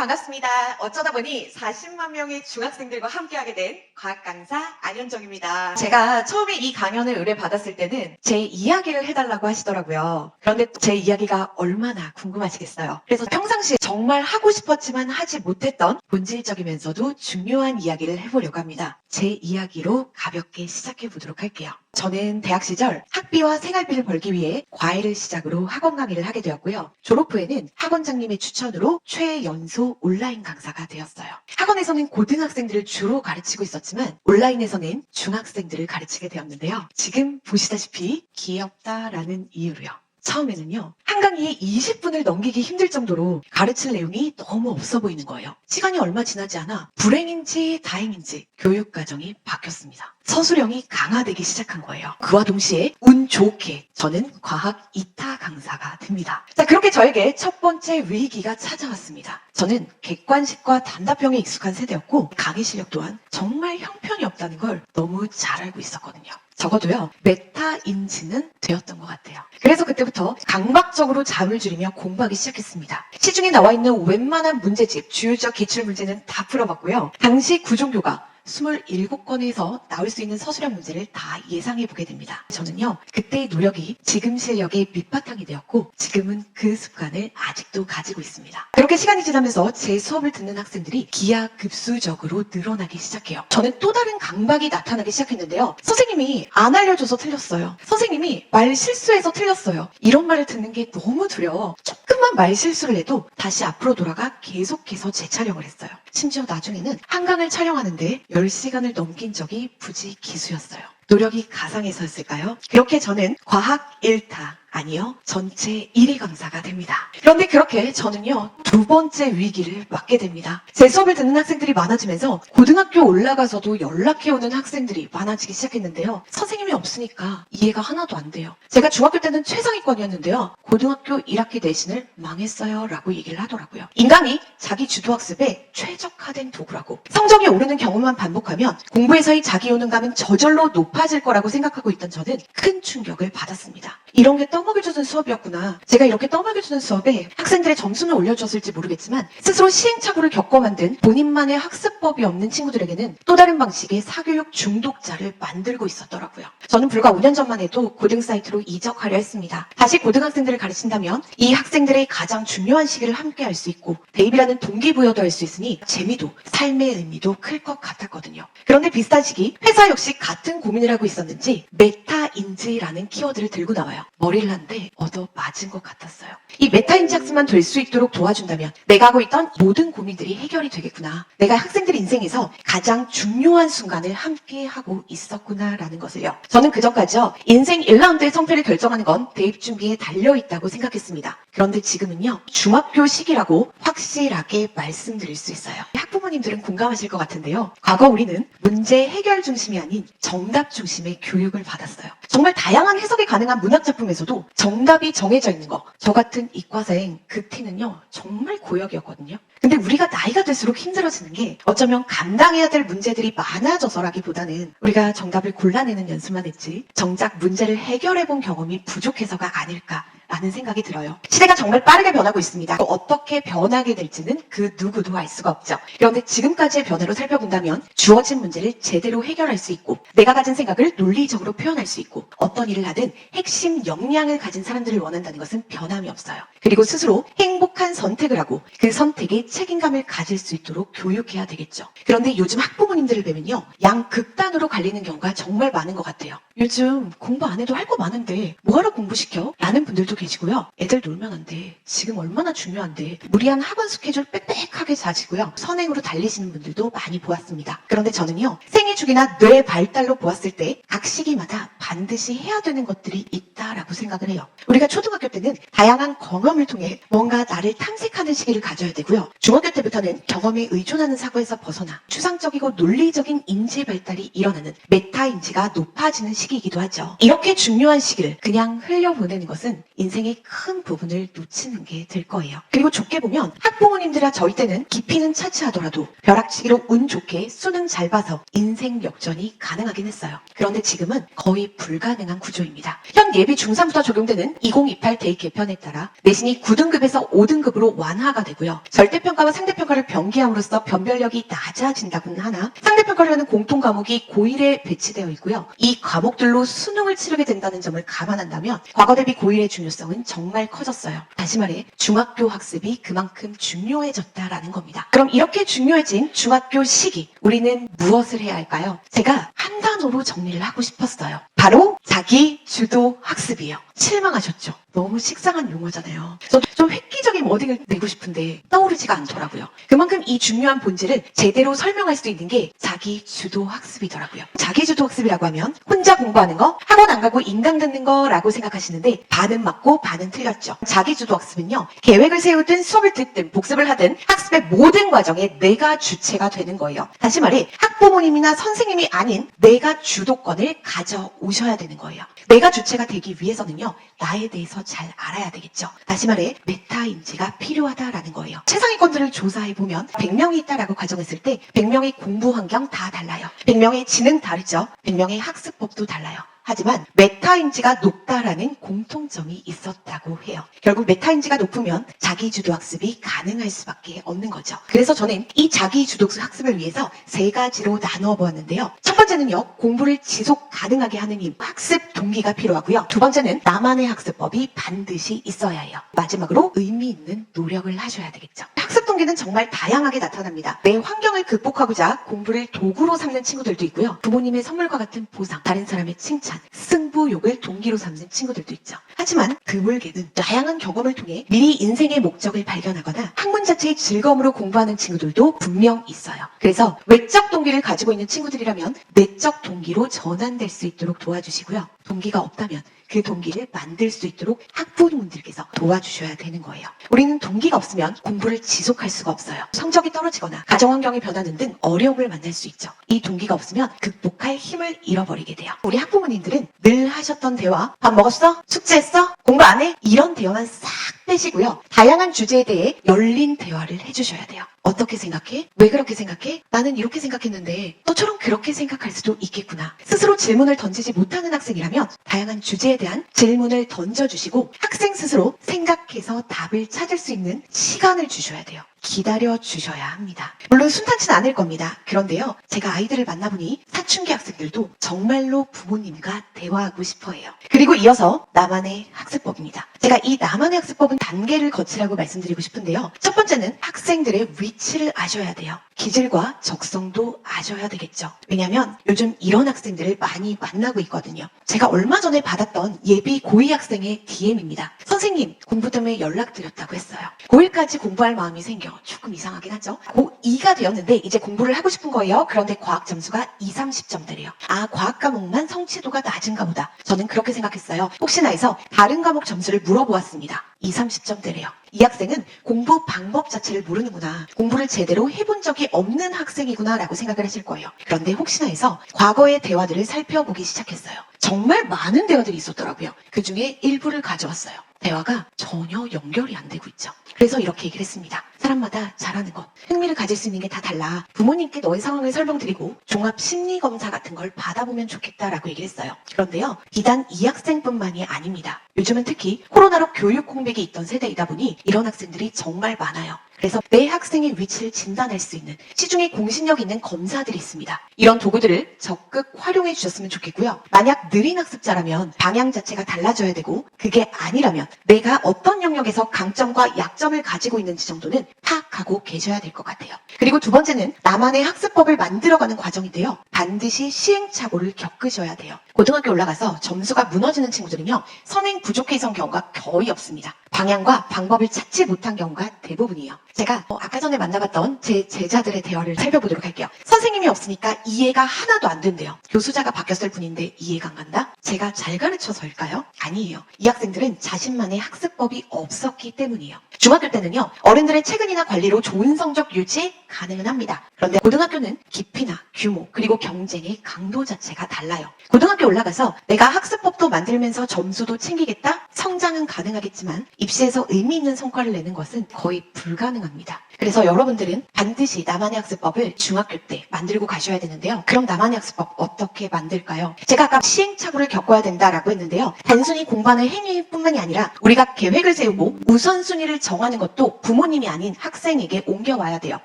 반갑습니다. 어쩌다 보니 40만 명의 중학생들과 함께하게 된 과학 강사 안현정입니다. 제가 처음에 이 강연을 의뢰받았을 때는 제 이야기를 해달라고 하시더라고요. 그런데 또 제 이야기가 얼마나 궁금하시겠어요. 그래서 평상시에 정말 하고 싶었지만 하지 못했던 본질적이면서도 중요한 이야기를 해보려고 합니다. 제 이야기로 가볍게 시작해 보도록 할게요. 저는 대학 시절 학비와 생활비를 벌기 위해 과외를 시작으로 학원 강의를 하게 되었고요. 졸업 후에는 학원장님의 추천으로 최연소 온라인 강사가 되었어요. 학원에서는 고등학생들을 주로 가르치고 있었지만 온라인에서는 중학생들을 가르치게 되었는데요. 지금 보시다시피 귀엽다라는 이유로요. 처음에는요, 한 강의에 20분을 넘기기 힘들 정도로 가르칠 내용이 너무 없어 보이는 거예요. 시간이 얼마 지나지 않아 불행인지 다행인지 교육 과정이 바뀌었습니다. 서술형이 강화되기 시작한 거예요. 그와 동시에 운 좋게 저는 과학 2타 강사가 됩니다. 자, 그렇게 저에게 첫 번째 위기가 찾아왔습니다. 저는 객관식과 단답형에 익숙한 세대였고 강의 실력 또한 정말 형편이 없다는 걸 너무 잘 알고 있었거든요. 적어도요, 메타인지는 되었던 것 같아요. 그래서 그때부터 강박적으로 잠을 줄이며 공부하기 시작했습니다. 시중에 나와 있는 웬만한 문제집, 주요적 기출문제는 다 풀어봤고요. 당시 구종교가 27권에서 나올 수 있는 서술형 문제를 다 예상해보게 됩니다. 저는요, 그때의 노력이 지금 실력의 밑바탕이 되었고 지금은 그 습관을 아직도 가지고 있습니다. 그렇게 시간이 지나면서 제 수업을 듣는 학생들이 기하급수적으로 늘어나기 시작해요. 저는 또 다른 강박이 나타나기 시작했는데요. 선생님이 안 알려줘서 틀렸어요. 선생님이 말 실수해서 틀렸어요. 이런 말을 듣는 게 너무 두려워. 조금만 말 실수를 해도 다시 앞으로 돌아가 계속해서 재촬영을 했어요. 심지어 나중에는 한강을 촬영하는데 10시간을 넘긴 적이 부지 기수였어요. 노력이 가상에서였을까요? 그렇게 저는 과학 1타, 아니요, 전체 1위 강사가 됩니다. 그런데 그렇게 저는요, 두 번째 위기를 맞게 됩니다. 제 수업을 듣는 학생들이 많아지면서 고등학교 올라가서도 연락해오는 학생들이 많아지기 시작했는데요. 선생님이 없으니까 이해가 하나도 안 돼요. 제가 중학교 때는 최상위권이었는데요. 고등학교 1학기 내신을 망했어요 라고 얘기를 하더라고요. 인간이 자기 주도학습에 최적화된 도구라고. 성적이 오르는 경험만 반복하면 공부에서의 자기 효능감은 저절로 높아질 거라고 생각하고 있던 저는 큰 충격을 받았습니다. 이런 게 떠먹여주는 수업이었구나. 제가 이렇게 떠먹여주는 수업에 학생들의 점수는 올려줬을지 모르겠지만 스스로 시행착오를 겪어 만든 본인만의 학습법이 없는 친구들에게는 또 다른 방식의 사교육 중독자를 만들고 있었더라고요. 저는 불과 5년 전만 해도 고등 사이트로 이적하려 했습니다. 다시 고등학생들을 가르친다면 이 학생들의 가장 중요한 시기를 함께 할 수 있고 대입이라는 동기부여도 할 수 있으니 재미도 삶의 의미도 클 것 같았거든요. 그런데 비슷한 시기 회사 역시 같은 고민을 하고 있었는지 메타인지라는 키워드를 들고 나와요. 머리를 한데 얻어 맞은 것 같았어요. 이 메타인지 학습만 될 수 있도록 도와준다면 내가 하고 있던 모든 고민들이 해결이 되겠구나. 내가 학생들 인생에서 가장 중요한 순간을 함께 하고 있었구나라는 것을요. 저는 그전까지요. 인생 1라운드의 성패를 결정하는 건 대입 준비에 달려있다고 생각했습니다. 그런데 지금은요. 중학교 시기라고 확실하게 말씀드릴 수 있어요. 학부모님들은 공감하실 것 같은데요. 과거 우리는 문제 해결 중심이 아닌 정답 중심의 교육을 받았어요. 정말 다양한 해석이 가능한 문학작품에서도 정답이 정해져 있는 거. 저 같은 이과생 그 티는요. 정말 고역이었거든요. 근데 우리가 나이가 들수록 힘들어지는 게 어쩌면 감당해야 될 문제들이 많아져서라기보다는 우리가 정답을 골라내는 연습만 했지 정작 문제를 해결해본 경험이 부족해서가 아닐까 라는 생각이 들어요. 시대가 정말 빠르게 변하고 있습니다. 또 어떻게 변하게 될지는 그 누구도 알 수가 없죠. 그런데 지금까지의 변화로 살펴본다면 주어진 문제를 제대로 해결할 수 있고 내가 가진 생각을 논리적으로 표현할 수 있고 어떤 일을 하든 핵심 역량을 가진 사람들을 원한다는 것은 변함이 없어요. 그리고 스스로 행복한 선택을 하고 그 선택에 책임감을 가질 수 있도록 교육해야 되겠죠. 그런데 요즘 학부모님들을 뵈면요. 양극단으로 갈리는 경우가 정말 많은 것 같아요. 요즘 공부 안 해도 할 거 많은데 뭐하러 공부시켜? 라는 분들도 계시고요. 애들 놀면 안 돼. 지금 얼마나 중요한데. 무리한 학원 스케줄 빽빽하게 자시고요. 선행으로 달리시는 분들도 많이 보았습니다. 그런데 저는요. 생애 주기나 뇌 발달로 보았을 때 각 시기마다 반드시 해야 되는 것들이 있다라고 생각을 해요. 우리가 초등학교 때는 다양한 경험을 통해 뭔가 나를 탐색하는 시기를 가져야 되고요. 중학교 때부터는 경험에 의존하는 사고에서 벗어나 추상적이고 논리적인 인지 발달이 일어나는 메타인지가 높아지는 시기이기도 하죠. 이렇게 중요한 시기를 그냥 흘려보내는 것은 인생의 큰 부분을 놓치는 게 될 거예요. 그리고 좋게 보면 학부모님들아 저희 때는 깊이는 차치하더라도 벼락치기로 운 좋게 수능 잘 봐서 인생 역전이 가능하긴 했어요. 그런데 지금은 거의 거의 불가능한 구조입니다. 현 예비 중3부터 적용되는 2028 대입 개편에 따라 내신이 9등급에서 5등급으로 완화가 되고요. 절대평가와 상대평가를 병기함으로써 변별력이 낮아진다고는 하나 상대평가를 하는 공통 과목이 고1에 배치되어 있고요. 이 과목들로 수능을 치르게 된다는 점을 감안한다면 과거 대비 고1의 중요성은 정말 커졌어요. 다시 말해 중학교 학습이 그만큼 중요해졌다라는 겁니다. 그럼 이렇게 중요해진 중학교 시기 우리는 무엇을 해야 할까요? 제가 한 단어로 정리를 하고 싶었어요. 바로 자기 주도 학습이에요. 실망하셨죠? 너무 식상한 용어잖아요. 좀 획기적인 워딩을 내고 싶은데 떠오르지가 않더라고요. 그만큼 이 중요한 본질을 제대로 설명할 수 있는 게 자기 주도 학습이더라고요. 자기 주도 학습이라고 하면 혼자 공부하는 거, 학원 안 가고 인강 듣는 거라고 생각하시는데 반은 맞고 반은 틀렸죠. 자기 주도 학습은요. 계획을 세우든 수업을 듣든 복습을 하든 학습의 모든 과정에 내가 주체가 되는 거예요. 다시 말해 학부모님이나 선생님이 아닌 내가 주도권을 가져오셔야 되는 거예요. 내가 주체가 되기 위해서는요. 나에 대해서 잘 알아야 되겠죠. 다시 말해 메타인지가 필요하다라는 거예요. 최상위권들을 조사해보면 100명이 있다라고 가정했을 때 100명의 공부 환경 다 달라요. 100명의 지능 다르죠. 100명의 학습법도 달라요. 하지만 메타인지가 높다라는 공통점이 있었다고 해요. 결국 메타인지가 높으면 자기주도 학습이 가능할 수밖에 없는 거죠. 그래서 저는 이 자기주도 학습을 위해서 3가지로 나누어 보았는데요. 첫 번째는요. 공부를 지속 가능하게 하는 힘, 학습 동기가 필요하고요. 두 번째는 나만의 학습법이 반드시 있어야 해요. 마지막으로 의미 있는 노력을 하셔야 되겠죠. 학습 동기는 정말 다양하게 나타납니다. 내 환경을 극복하고자 공부를 도구로 삼는 친구들도 있고요. 부모님의 선물과 같은 보상, 다른 사람의 칭찬, 승부욕을 동기로 삼는 친구들도 있죠. 하지만 드물게는 다양한 경험을 통해 미리 인생의 목적을 발견하거나 학문 자체의 즐거움으로 공부하는 친구들도 분명 있어요. 그래서 외적 동기를 가지고 있는 친구들이라면 내적 동기로 전환될 수 있도록 도와주시고요. 동기가 없다면 그 동기를 만들 수 있도록 학부모님들께서 도와주셔야 되는 거예요. 우리는 동기가 없으면 공부를 지속할 수가 없어요. 성적이 떨어지거나 가정환경이 변하는 등 어려움을 만날 수 있죠. 이 동기가 없으면 극복할 힘을 잃어버리게 돼요. 우리 학부모님들은 늘 하셨던 대화, 밥 먹었어? 숙제했어? 공부 안 해? 이런 대화만 싹 빼시고요. 다양한 주제에 대해 열린 대화를 해주셔야 돼요. 어떻게 생각해? 왜 그렇게 생각해? 나는 이렇게 생각했는데 너처럼 그렇게 생각할 수도 있겠구나. 스스로 질문을 던지지 못하는 학생이라면 다양한 주제에 대한 질문을 던져주시고 학생 스스로 생각해서 답을 찾을 수 있는 시간을 주셔야 돼요. 기다려 주셔야 합니다. 물론 순탄치는 않을 겁니다. 그런데요. 제가 아이들을 만나보니 사춘기 학생들도 정말로 부모님과 대화하고 싶어해요. 그리고 이어서 나만의 학습법입니다. 제가 이 나만의 학습법은 단계를 거치라고 말씀드리고 싶은데요. 첫 번째는 학생들의 위치를 아셔야 돼요. 기질과 적성도 아셔야 되겠죠. 왜냐하면 요즘 이런 학생들을 많이 만나고 있거든요. 제가 얼마 전에 받았던 예비 고2 학생의 DM입니다. 선생님, 공부 때문에 연락드렸다고 했어요. 고1까지 공부할 마음이 생겨 조금 이상하긴 하죠. 고2가 되었는데 이제 공부를 하고 싶은 거예요. 그런데 과학 점수가 2, 30점대래요. 아, 과학 과목만 성취도가 낮은가 보다. 저는 그렇게 생각했어요. 혹시나 해서 다른 과목 점수를 물어보았습니다. 2, 30점대래요. 이 학생은 공부 방법 자체를 모르는구나. 공부를 제대로 해본 적이 없는 학생이구나 라고 생각을 하실 거예요. 그런데 혹시나 해서 과거의 대화들을 살펴보기 시작했어요. 정말 많은 대화들이 있었더라고요. 그 중에 일부를 가져왔어요. 대화가 전혀 연결이 안 되고 있죠. 그래서 이렇게 얘기를 했습니다. 사람마다 잘하는 것, 흥미를 가질 수 있는 게 다 달라. 부모님께 너의 상황을 설명드리고 종합 심리검사 같은 걸 받아보면 좋겠다라고 얘기를 했어요. 그런데요, 비단 이 학생뿐만이 아닙니다. 요즘은 특히 코로나로 교육 공백이 있던 세대이다 보니 이런 학생들이 정말 많아요. 그래서 내 학생의 위치를 진단할 수 있는 시중에 공신력 있는 검사들이 있습니다. 이런 도구들을 적극 활용해 주셨으면 좋겠고요. 만약 느린 학습자라면 방향 자체가 달라져야 되고 그게 아니라면 내가 어떤 영역에서 강점과 약점을 가지고 있는지 정도는 파악하고 계셔야 될 것 같아요. 그리고 두 번째는 나만의 학습법을 만들어가는 과정인데요. 반드시 시행착오를 겪으셔야 돼요. 고등학교 올라가서 점수가 무너지는 친구들은요. 선행 부족해서 경우가 거의 없습니다. 방향과 방법을 찾지 못한 경우가 대부분이에요. 제가 아까 전에 만나봤던 제 제자들의 대화를 살펴보도록 할게요. 선생님이 없으니까 이해가 하나도 안 된대요. 교수자가 바뀌었을 뿐인데 이해가 안 간다? 제가 잘 가르쳐서일까요? 아니에요. 이 학생들은 자신만의 학습법이 없었기 때문이에요. 중학교 때는요. 어른들의 체근이나 관리로 좋은 성적 유지에 가능은 합니다. 그런데 고등학교는 깊이나 규모 그리고 경쟁의 강도 자체가 달라요. 고등학교 올라가서 내가 학습법도 만들면서 점수도 챙기겠다? 성장은 가능하겠지만 입시에서 의미 있는 성과를 내는 것은 거의 불가능합니다. 그래서 여러분들은 반드시 나만의 학습법을 중학교 때 만들고 가셔야 되는데요. 그럼 나만의 학습법 어떻게 만들까요? 제가 아까 시행착오를 겪어야 된다라고 했는데요. 단순히 공부하는 행위뿐만이 아니라 우리가 계획을 세우고 우선순위를 정하는 것도 부모님이 아닌 학생에게 옮겨와야 돼요.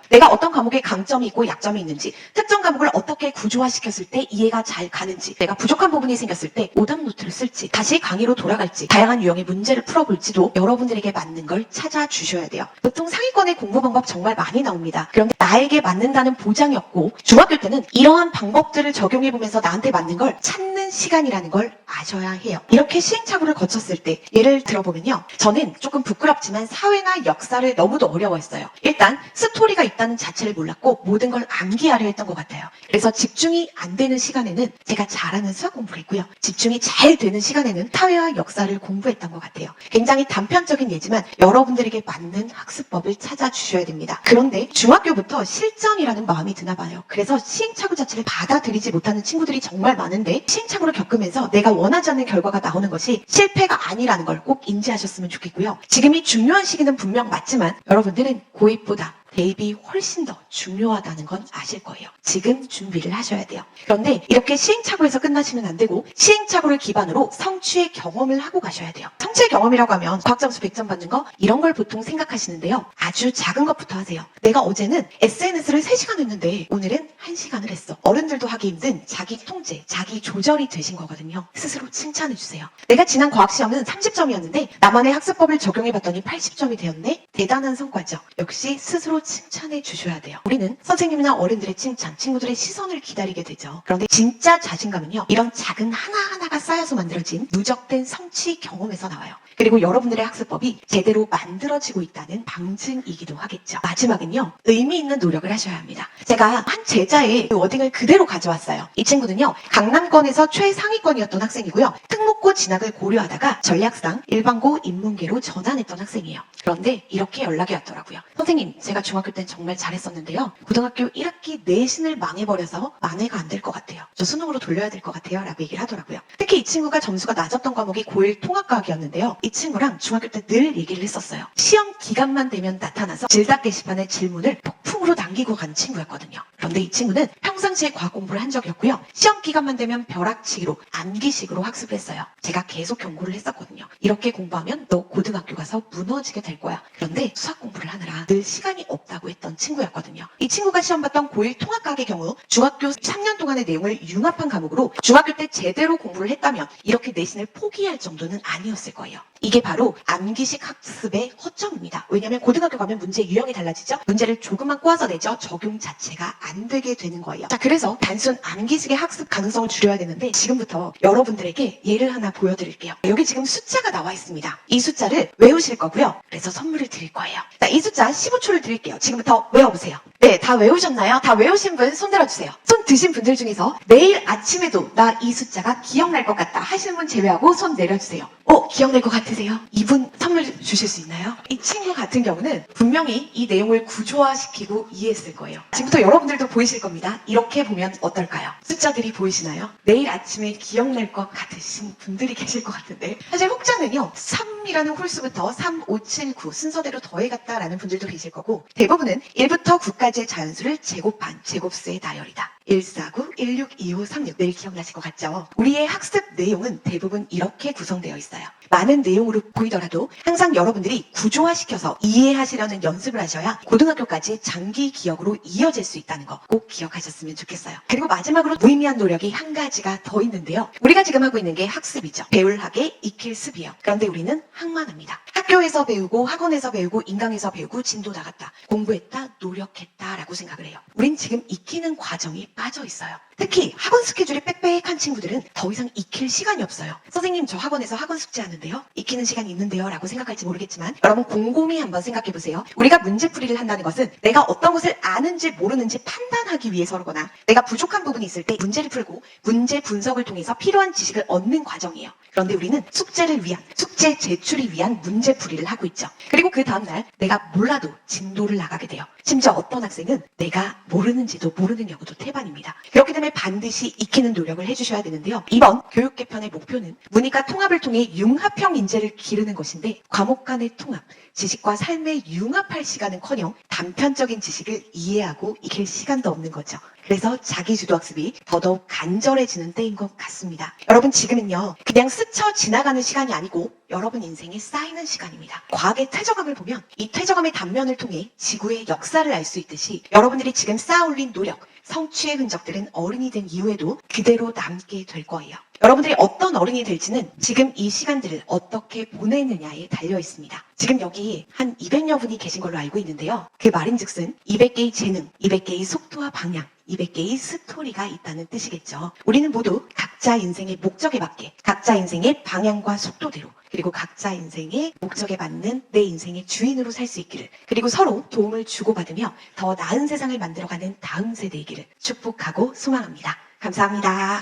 내가 어떤 과목에 강점이 있고 약점이 있는지, 특정 과목을 어떻게 구조화시켰을 때 이해가 잘 가는지, 내가 부족한 부분이 생겼을 때 오답 노트를 쓸지, 다시 강의로 돌아갈지, 다양한 유형의 문제를 풀어볼지도 여러분들에게 맞는 걸 찾아주셔야 돼요. 보통 상위권의 공부 방법 정말 많이 나옵니다. 그런데 나에게 맞는다는 보장이 없고 중학교 때는 이러한 방법들을 적용해보면서 나한테 맞는 걸 찾는 시간이라는 걸 아셔야 해요. 이렇게 시행착오를 거쳤을 때 예를 들어보면요. 저는 조금 부끄럽지만 사회나 역사를 너무도 어려워했어요. 일단 스토리가 있다는 자체를 몰랐고 모든 걸 암기하려 했던 것 같아요. 그래서 집중이 안 되는 시간에는 제가 잘하는 수학 공부를 했고요. 집중이 잘 되는 시간에는 사회와 역사를 공부했던 것 같아요. 굉장히 단편적인 예지만 여러분들에게 맞는 학습법을 찾아주셔야 됩니다. 그런데 중학교부터 실전이라는 마음이 드나 봐요. 그래서 시행착오 자체를 받아들이지 못하는 친구들이 정말 많은데 시행착오를 겪으면서 내가 원하지 않는 결과가 나오는 것이 실패가 아니라는 걸 꼭 인지하셨으면 좋겠고요. 지금이 중요한 시기는 분명 맞지만 여러분들은 고1보다 대입이 훨씬 더 중요하다는 건 아실 거예요. 지금 준비를 하셔야 돼요. 그런데 이렇게 시행착오에서 끝나시면 안 되고 시행착오를 기반으로 성취의 경험을 하고 가셔야 돼요. 성취의 경험이라고 하면 과학점수 100점 받는 거 이런 걸 보통 생각하시는데요. 아주 작은 것부터 하세요. 내가 어제는 SNS를 3시간 했는데 오늘은 1시간을 했어. 어른들도 하기 힘든 자기 통제, 자기 조절이 되신 거거든요. 스스로 칭찬해 주세요. 내가 지난 과학시험은 30점이었는데 나만의 학습법을 적용해봤더니 80점이 되었네? 대단한 성과죠. 역시 스스로 칭찬해 주셔야 돼요. 우리는 선생님이나 어른들의 칭찬, 친구들의 시선을 기다리게 되죠. 그런데 진짜 자신감은요. 이런 작은 하나하나가 쌓여서 만들어진 누적된 성취 경험에서 나와요. 그리고 여러분들의 학습법이 제대로 만들어지고 있다는 방증이기도 하겠죠. 마지막은요. 의미 있는 노력을 하셔야 합니다. 제가 한 제자의 워딩을 그대로 가져왔어요. 이 친구는요. 강남권에서 최상위권이었던 학생이고요. 특목고 진학을 고려하다가 전략상 일반고 인문계로 전환했던 학생이에요. 그런데 이렇게 연락이 왔더라고요. 선생님, 제가 중학교 땐 정말 잘했었는데요. 고등학교 1학기 내신을 망해버려서 만회가 안 될 것 같아요. 저 수능으로 돌려야 될 것 같아요. 라고 얘기를 하더라고요. 특히 이 친구가 점수가 낮았던 과목이 고1 통합과학이었는데요. 이 친구랑 중학교 때 늘 얘기를 했었어요. 시험 기간만 되면 나타나서 질답 게시판에 질문을 폭풍으로 남기고 간 친구였거든요. 그런데 이 친구는 평상시에 과학 공부를 한 적이 없고요. 시험 기간만 되면 벼락치기로 암기식으로 학습을 했어요. 제가 계속 경고를 했었거든요. 이렇게 공부하면 너 고등학교 가서 무너지게 될 거야. 그런데 수학 공부를 하느라 늘 시간이 없다고 했던 친구였거든요. 이 친구가 시험 봤던 고1 통합과학의 경우 중학교 3년 동안의 내용을 융합한 과목으로 중학교 때 제대로 공부를 했다면 이렇게 내신을 포기할 정도는 아니었을 거예요. 이게 바로 암기식 학습의 허점입니다. 왜냐하면 고등학교 가면 문제 유형이 달라지죠. 문제를 조금만 꼬아서 내죠. 적용 자체가 안 되게 되는 거예요. 자, 그래서 단순 암기식의 학습 가능성을 줄여야 되는데 지금부터 여러분들에게 예를 하나 보여드릴게요. 여기 지금 숫자가 나와 있습니다. 이 숫자를 외우실 거고요. 그래서 선물을 드릴 거예요. 자, 이 숫자 15초를 드릴게요. 지금부터 외워보세요. 네, 다 외우셨나요? 다 외우신 분 손 들어주세요. 손 드신 분들 중에서 내일 아침에도 나 이 숫자가 기억날 것 같다 하시는 분 제외하고 손 내려주세요. 기억날 것 같으세요? 이분 선물 주실 수 있나요? 이 친구 같은 경우는 분명히 이 내용을 구조화시키고 이해했을 거예요. 지금부터 여러분들도 보이실 겁니다. 이렇게 보면 어떨까요? 숫자들이 보이시나요? 내일 아침에 기억날 것 같으신 분들이 계실 것 같은데 사실 혹자는요 3이라는 홀수부터 3, 5, 7, 9 순서대로 더해갔다라는 분들도 계실 거고 대부분은 1부터 9까지의 자연수를 제곱한 제곱수의 나열이다. 149, 16, 25, 36 내일 기억나실 것 같죠? 우리의 학습 내용은 대부분 이렇게 구성되어 있어요. 많은 내용으로 보이더라도 항상 여러분들이 구조화시켜서 이해하시려는 연습을 하셔야 고등학교까지 장기 기억으로 이어질 수 있다는 거 꼭 기억하셨으면 좋겠어요. 그리고 마지막으로 무의미한 노력이 한 가지가 더 있는데요. 우리가 지금 하고 있는 게 학습이죠. 배울 학에 익힐 습이에요. 그런데 우리는 학만합니다. 학교에서 배우고 학원에서 배우고 인강에서 배우고 진도 나갔다. 공부했다. 노력했다. 라고 생각을 해요. 우린 지금 익히는 과정이 빠져 있어요. 특히 학원 스케줄이 빽빽한 친구들은 더 이상 익힐 시간이 없어요. 선생님 저 학원에서 학원 숙제하는데요. 익히는 시간이 있는데요. 라고 생각할지 모르겠지만 여러분 곰곰이 한번 생각해보세요. 우리가 문제풀이를 한다는 것은 내가 어떤 것을 아는지 모르는지 판단하기 위해서거나 내가 부족한 부분이 있을 때 문제를 풀고 문제 분석을 통해서 필요한 지식을 얻는 과정이에요. 그런데 우리는 숙제를 위한 숙제 제출을 위한 문제풀이를 하고 있죠. 그리고 그 다음날 내가 몰라도 진도를 나가게 돼요. 심지어 어떤 학생은 내가 모르는지도 모르는 경우도 태반입니다. 그렇기 때문에 반드시 익히는 노력을 해주셔야 되는데요. 이번 교육 개편의 목표는 문이과 통합을 통해 융합형 인재를 기르는 것인데 과목 간의 통합, 지식과 삶의 융합할 시간은커녕 단편적인 지식을 이해하고 익힐 시간도 없는 거죠. 그래서 자기주도학습이 더더욱 간절해지는 때인 것 같습니다. 여러분 지금은요 그냥 스쳐 지나가는 시간이 아니고 여러분 인생에 쌓이는 시간입니다. 과학의 퇴적함을 보면 이 퇴적함의 단면을 통해 지구의 역사를 알 수 있듯이 여러분들이 지금 쌓아올린 노력, 성취의 흔적들은 어른이 된 이후에도 그대로 남게 될 거예요. 여러분들이 어떤 어른이 될지는 지금 이 시간들을 어떻게 보내느냐에 달려 있습니다. 지금 여기 한 200여 분이 계신 걸로 알고 있는데요. 그 말인즉슨 200개의 재능, 200개의 속도와 방향, 200개의 스토리가 있다는 뜻이겠죠. 우리는 모두 각자 인생의 목적에 맞게 각자 인생의 방향과 속도대로 그리고 각자 인생의 목적에 맞는 내 인생의 주인으로 살 수 있기를 그리고 서로 도움을 주고받으며 더 나은 세상을 만들어가는 다음 세대이기를 축복하고 소망합니다. 감사합니다.